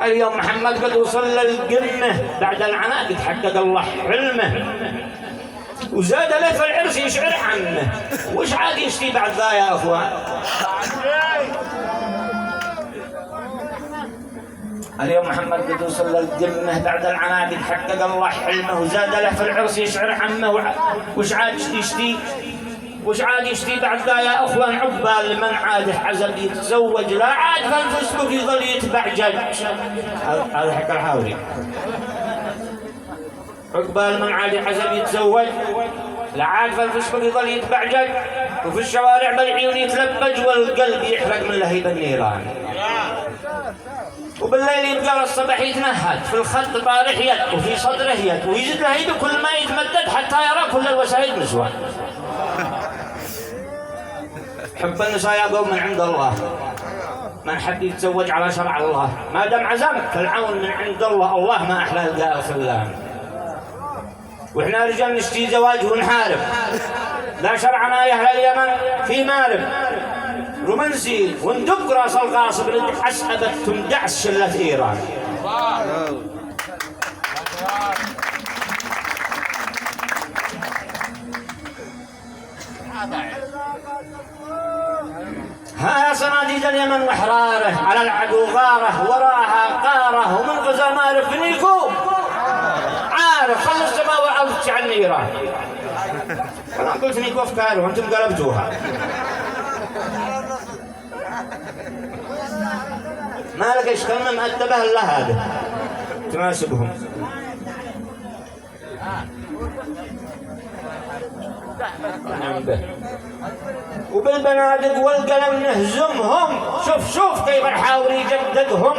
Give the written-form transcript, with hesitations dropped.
اليوم محمد قد وصل للقمة بعد العناء، قد حقق الله حلمه وزاد له في العرس يشعر عنه. وش عاد يشتي بعد ذا يا اخوان؟ اليوم محمد قد وصل للقمة بعد العناء، قد حقق الله حلمه وزاد له في العرس يشعر عنه. وش عاد يشتي؟ وش عاد يشتي بعد ذا يا اخوان؟ عقبال من عاد حزب يتزوج لا عاد فالفسق يظل يتبعجج. هذا حق الحاوري. عقبال من عاد حزب يتزوج لا عاد فالفسق يظل يتبعجج، وفي الشوارع بالعيون يتلبج والقلب يحرق من لهيب النيران. وبالليل يبقى الصبح يتنهد في الخد طارح يد وفي صدره يد ويزيد لهيبه كل ما يتمدد حتى يرى كل الوسائد نسوان. حب النساء يا قوم من عند الله، من حب يتزوج على شرع الله ما دام عزم فالعون من عند الله. الله ما أحلى القاء الخلان. وإحنا رجال نشتي زواج ونحارب، لا شرعنا يا أهل اليمن في مارب رومانسي وندق راس الغاصب أسأبت تمدعس شلة إيران. ها يا صناديد اليمن وحراره على العدو غاره وراها قاره ومن غزا مارف فينيكو عارف خلص السماء وعرفت عن النيران. انا قلت فينيكو افكار وانتم قلبتوها. ما لقيش كلمه مؤدبه الا هذا تناسبهم. نعم به وبالبنادق والقلم نهزمهم. شوف كيف الحاوري يجددهم.